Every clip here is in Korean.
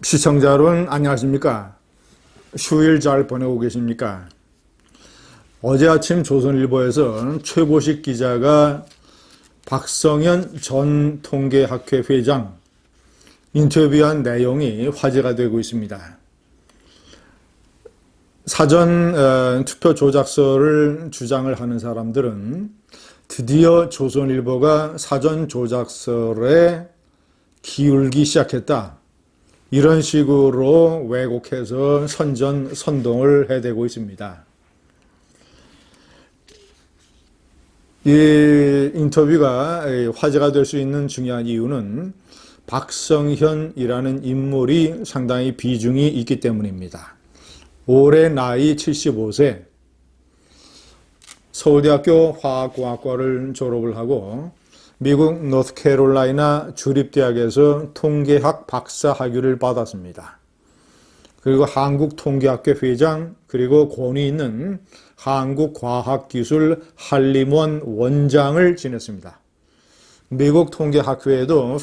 시청자 여러분 안녕하십니까? 휴일 잘 보내고 계십니까? 어제 아침 조선일보에서 최고식 기자가 박성현 전 통계학회 회장 인터뷰한 내용이 화제가 되고 있습니다. 사전 투표 조작서를 주장을 하는 사람들은 드디어 조선일보가 사전 조작설에 기울기 시작했다. 이런 식으로 왜곡해서 선동을 해대고 있습니다. 이 인터뷰가 화제가 될 수 있는 중요한 이유는 박성현이라는 인물이 상당히 비중이 있기 때문입니다. 올해 나이 75세, 서울대학교 화학공학과를 졸업을 하고 미국 노스캐롤라이나 주립대학에서 통계학 박사 학위를 받았습니다. 그리고 한국통계학회 회장, 그리고 권위 있는 한국과학기술 한림원 원장을 지냈습니다. 미국 통계학회에도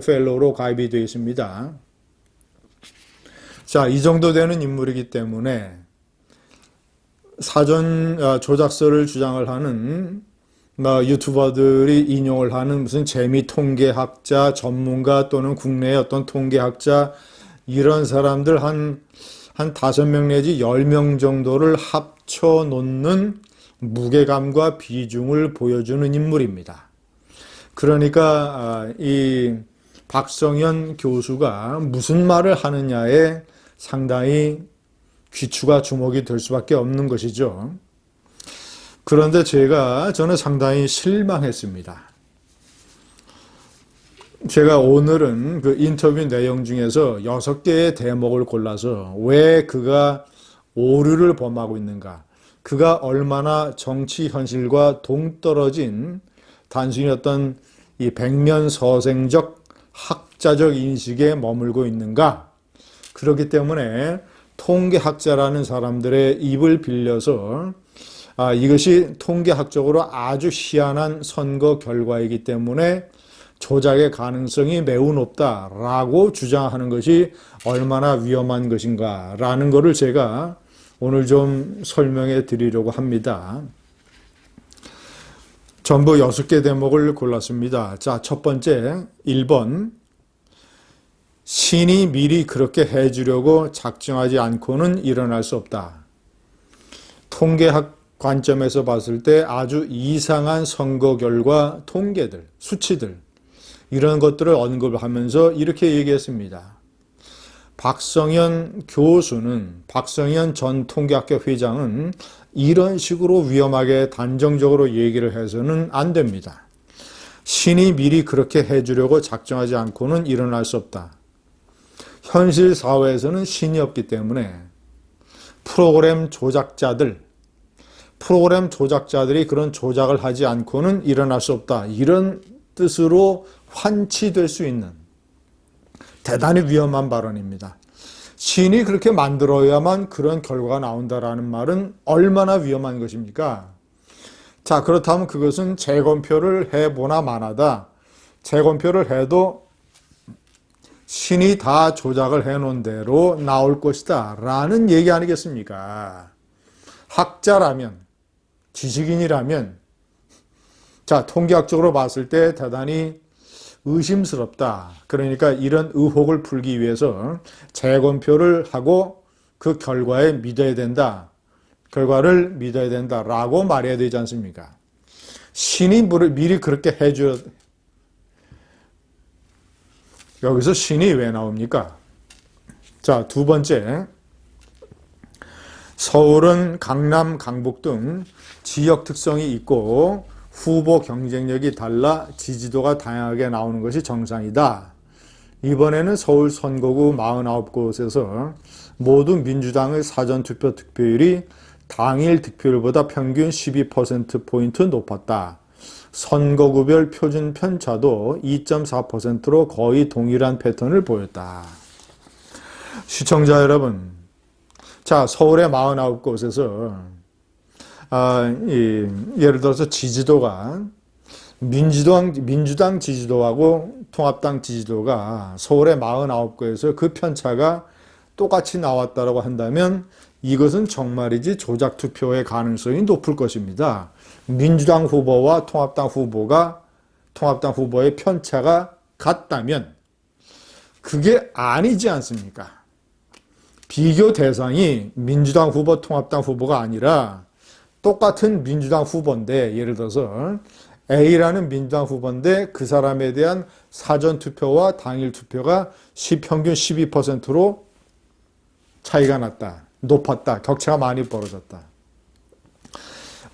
펠로우로 가입이 되어 있습니다. 자, 이 정도 되는 인물이기 때문에 사전 조작서를 주장을 하는 유튜버들이 인용을 하는 무슨 재미 통계학자, 전문가 또는 국내의 어떤 통계학자 이런 사람들 한 5명 내지 10명 정도를 합쳐 놓는 무게감과 비중을 보여주는 인물입니다. 그러니까 이 박성현 교수가 무슨 말을 하느냐에 상당히 귀추가 주목이 될 수밖에 없는 것이죠. 그런데 저는 상당히 실망했습니다. 제가 오늘은 그 인터뷰 내용 중에서 6개의 대목을 골라서 왜 그가 오류를 범하고 있는가, 그가 얼마나 정치 현실과 동떨어진 단순히 어떤 이 백면서생적 학자적 인식에 머물고 있는가, 그렇기 때문에 통계학자라는 사람들의 입을 빌려서 이것이 통계학적으로 아주 희한한 선거 결과이기 때문에 조작의 가능성이 매우 높다라고 주장하는 것이 얼마나 위험한 것인가라는 것을 제가 오늘 좀 설명해 드리려고 합니다. 전부 6개 대목을 골랐습니다. 자, 첫 번째, 1번. 신이 미리 그렇게 해주려고 작정하지 않고는 일어날 수 없다. 통계학 관점에서 봤을 때 아주 이상한 선거 결과 통계들, 수치들 이런 것들을 언급하면서 이렇게 얘기했습니다. 박성현 전 통계학회 회장은 이런 식으로 위험하게 단정적으로 얘기를 해서는 안 됩니다. 신이 미리 그렇게 해주려고 작정하지 않고는 일어날 수 없다. 현실 사회에서는 신이 없기 때문에 프로그램 조작자들이 그런 조작을 하지 않고는 일어날 수 없다. 이런 뜻으로 환치될 수 있는 대단히 위험한 발언입니다. 신이 그렇게 만들어야만 그런 결과가 나온다라는 말은 얼마나 위험한 것입니까? 자, 그렇다면 그것은 재검표를 해보나 마나다. 재검표를 해도 신이 다 조작을 해놓은 대로 나올 것이다 라는 얘기 아니겠습니까? 학자라면, 지식인이라면, 자, 통계학적으로 봤을 때 대단히 의심스럽다. 그러니까 이런 의혹을 풀기 위해서 재검표를 하고 그 결과를 믿어야 된다라고 말해야 되지 않습니까? 신이 미리 그렇게 해줘. 여기서 신이 왜 나옵니까? 자, 두 번째. 서울은 강남, 강북 등 지역 특성이 있고 후보 경쟁력이 달라 지지도가 다양하게 나오는 것이 정상이다. 이번에는 서울 선거구 49곳에서 모두 민주당의 사전투표 득표율이 당일 득표율보다 평균 12%포인트 높았다. 선거구별 표준 편차도 2.4%로 거의 동일한 패턴을 보였다. 시청자 여러분, 자, 서울의 49곳에서 예를 들어서 지지도가 민주당 지지도하고 통합당 지지도가 서울의 49구에서 그 편차가 똑같이 나왔다고 한다면 이것은 정말이지 조작 투표의 가능성이 높을 것입니다. 민주당 후보와 통합당 후보의 편차가 같다면 그게 아니지 않습니까? 비교 대상이 민주당 후보, 통합당 후보가 아니라 똑같은 민주당 후보인데, 예를 들어서 A라는 민주당 후보인데 그 사람에 대한 사전투표와 당일 투표가 평균 12%로 차이가 났다, 높았다, 격차가 많이 벌어졌다.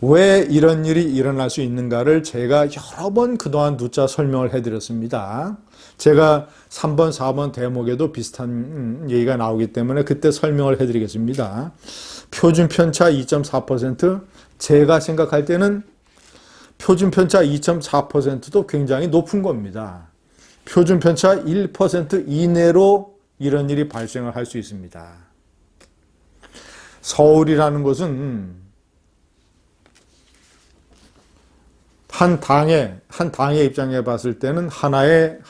왜 이런 일이 일어날 수 있는가를 제가 여러 번 그동안 누차 설명을 해드렸습니다. 제가 3번, 4번 대목에도 비슷한 얘기가 나오기 때문에 그때 설명을 해드리겠습니다. 표준 편차 2.4%, 제가 생각할 때는 표준 편차 2.4%도 굉장히 높은 겁니다. 표준 편차 1% 이내로 이런 일이 발생을 할 수 있습니다. 서울이라는 곳은 한 당의 입장에 봤을 때는 하나의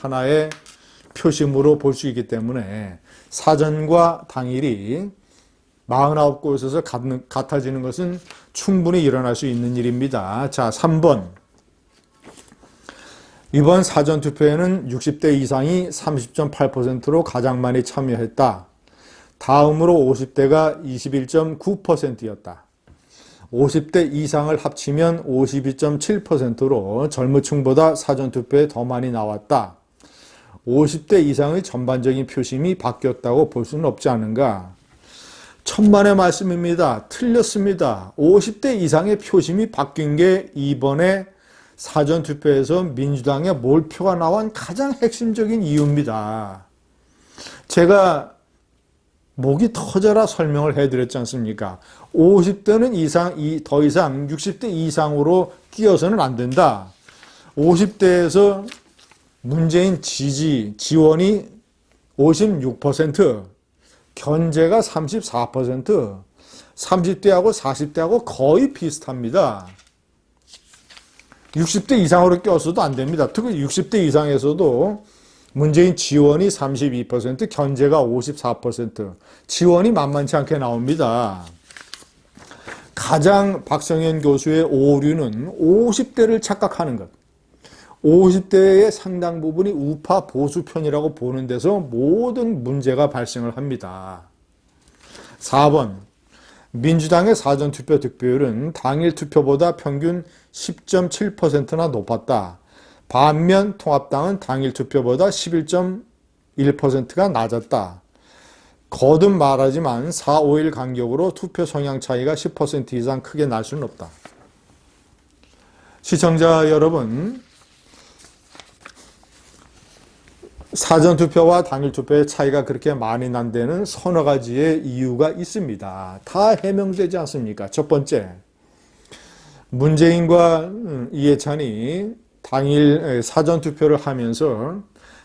표심으로 볼 수 있기 때문에 사전과 당일이 49곳에서 같아지는 것은 충분히 일어날 수 있는 일입니다. 자, 3번. 이번 사전투표에는 60대 이상이 30.8%로 가장 많이 참여했다. 다음으로 50대가 21.9%였다. 50대 이상을 합치면 52.7%로 젊은 층보다 사전투표에 더 많이 나왔다. 50대 이상의 전반적인 표심이 바뀌었다고 볼 수는 없지 않은가. 천만의 말씀입니다. 틀렸습니다. 50대 이상의 표심이 바뀐 게 이번에 사전투표에서 민주당의 몰표가 나온 가장 핵심적인 이유입니다. 제가 목이 터져라 설명을 해드렸지 않습니까? 50대는 더 이상 60대 이상으로 끼어서는 안 된다. 50대에서 문재인 지원이 56%, 견제가 34%, 30대하고 40대하고 거의 비슷합니다. 60대 이상으로 껴서도 안 됩니다. 특히 60대 이상에서도 문재인 지원이 32%, 견제가 54%, 지원이 만만치 않게 나옵니다. 가장 박성현 교수의 오류는 50대를 착각하는 것. 50대의 상당 부분이 우파 보수 편이라고 보는 데서 모든 문제가 발생을 합니다. 4번. 민주당의 사전투표 득표율은 당일 투표보다 평균 10.7%나 높았다. 반면 통합당은 당일 투표보다 11.1%가 낮았다. 거듭 말하지만 4, 5일 간격으로 투표 성향 차이가 10% 이상 크게 날 수는 없다. 시청자 여러분, 사전투표와 당일투표의 차이가 그렇게 많이 난 데는 서너 가지의 이유가 있습니다. 다 해명되지 않습니까? 첫 번째, 문재인과 이해찬이 당일 사전투표를 하면서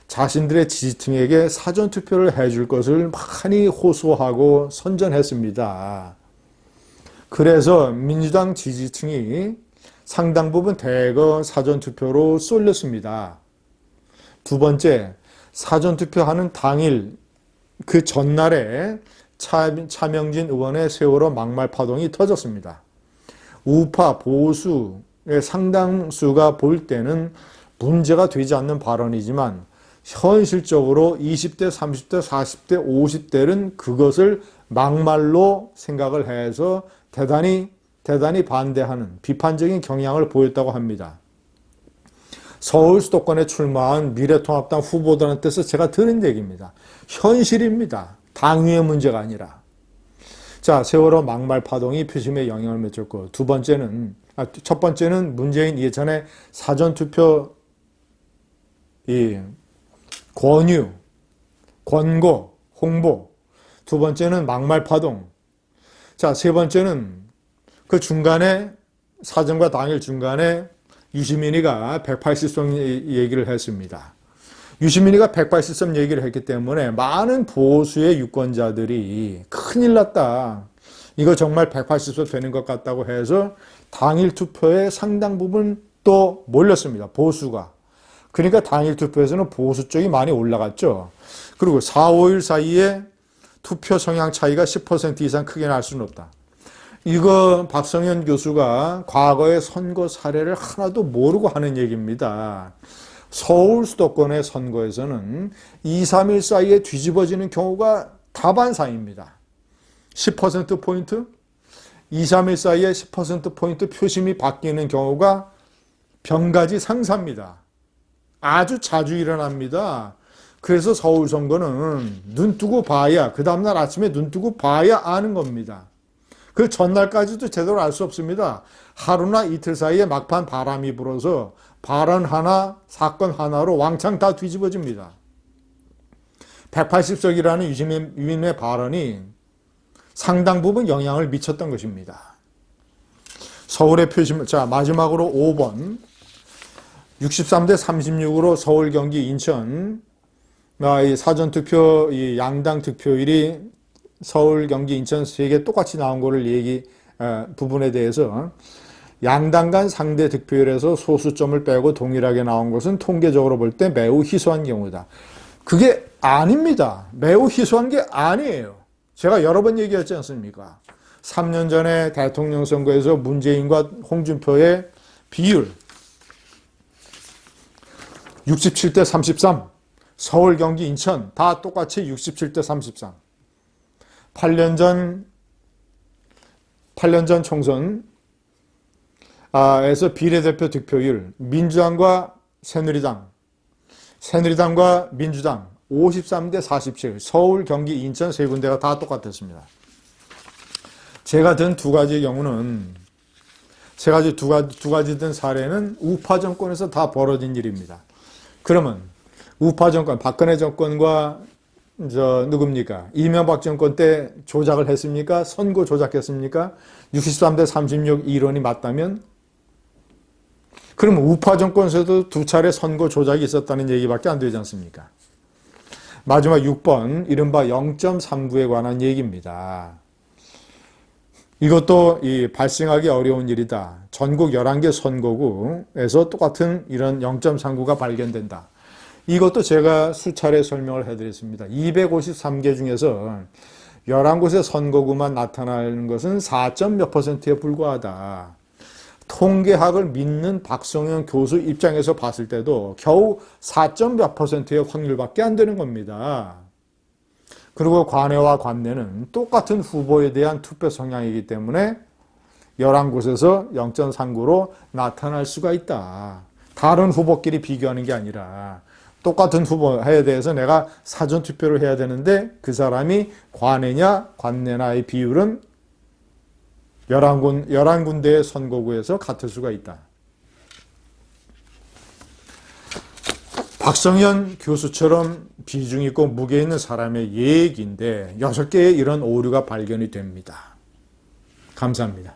자신들의 지지층에게 사전투표를 해줄 것을 많이 호소하고 선전했습니다. 그래서 민주당 지지층이 상당 부분 대거 사전투표로 쏠렸습니다. 두 번째, 사전투표하는 당일 그 전날에 차명진 의원의 세월호 막말 파동이 터졌습니다. 우파 보수의 상당수가 볼 때는 문제가 되지 않는 발언이지만 현실적으로 20대, 30대, 40대, 50대는 그것을 막말로 생각을 해서 대단히 반대하는 비판적인 경향을 보였다고 합니다. 서울 수도권에 출마한 미래통합당 후보들한테서 제가 들은 얘기입니다. 현실입니다. 당위의 문제가 아니라. 자, 세월호 막말 파동이 표심에 영향을 미쳤고, 첫 번째는 문재인 이해찬의 사전투표 권고, 홍보. 두 번째는 막말 파동. 자, 세 번째는 그 중간에, 사전과 당일 중간에 유시민이가 180석 얘기를 했습니다. 유시민이가 180석 얘기를 했기 때문에 많은 보수의 유권자들이 큰일 났다. 이거 정말 180석 되는 것 같다고 해서 당일 투표에 상당 부분 또 몰렸습니다. 보수가. 그러니까 당일 투표에서는 보수 쪽이 많이 올라갔죠. 그리고 4, 5일 사이에 투표 성향 차이가 10% 이상 크게 날 수는 없다. 이거 박성현 교수가 과거의 선거 사례를 하나도 모르고 하는 얘기입니다. 서울 수도권의 선거에서는 2, 3일 사이에 뒤집어지는 경우가 다반사입니다. 10%포인트? 2, 3일 사이에 10%포인트 표심이 바뀌는 경우가 병가지 상사입니다. 아주 자주 일어납니다. 그래서 서울 선거는 눈 뜨고 봐야, 그 다음날 아침에 눈 뜨고 봐야 아는 겁니다. 그 전날까지도 제대로 알 수 없습니다. 하루나 이틀 사이에 막판 바람이 불어서 발언 하나, 사건 하나로 왕창 다 뒤집어집니다. 180석이라는 유시민의 발언이 상당 부분 영향을 미쳤던 것입니다. 서울의 표심, 자, 마지막으로 5번. 63대 36으로 서울, 경기, 인천. 이 사전투표, 이 양당 득표율이 서울, 경기, 인천 세 개 똑같이 나온 거를 부분에 대해서 양당 간 상대 득표율에서 소수점을 빼고 동일하게 나온 것은 통계적으로 볼 때 매우 희소한 경우다. 그게 아닙니다. 매우 희소한 게 아니에요. 제가 여러 번 얘기했지 않습니까? 3년 전에 대통령 선거에서 문재인과 홍준표의 비율 67대 33, 서울, 경기, 인천 다 똑같이 67대 33. 8년 전 총선 에서 비례대표 득표율 민주당과 새누리당과 민주당 53대 47, 서울, 경기, 인천 세 군데가 다 똑같았습니다. 제가 든 두 가지의 경우는, 두 가지 든 사례는 우파 정권에서 다 벌어진 일입니다. 그러면 우파 정권, 박근혜 정권과 누굽니까? 이명박 정권 때 조작을 했습니까? 선거 조작했습니까? 63대 36 이론이 맞다면? 그러면 우파 정권에서도 두 차례 선거 조작이 있었다는 얘기밖에 안 되지 않습니까? 마지막 6번, 이른바 0.39에 관한 얘기입니다. 이것도 발생하기 어려운 일이다. 전국 11개 선거구에서 똑같은 이런 0.39가 발견된다. 이것도 제가 수차례 설명을 해드렸습니다. 253개 중에서 11곳의 선거구만 나타나는 것은 4몇 %에 불과하다. 통계학을 믿는 박성현 교수 입장에서 봤을 때도 겨우 4몇 %의 확률밖에 안 되는 겁니다. 그리고 관외와 관내는 똑같은 후보에 대한 투표 성향이기 때문에 11곳에서 0.39로 나타날 수가 있다. 다른 후보끼리 비교하는 게 아니라 똑같은 후보에 대해서 내가 사전투표를 해야 되는데 그 사람이 관내냐 관내나의 비율은 11군데의 선거구에서 같을 수가 있다. 박성현 교수처럼 비중 있고 무게 있는 사람의 얘기인데 6개의 이런 오류가 발견이 됩니다. 감사합니다.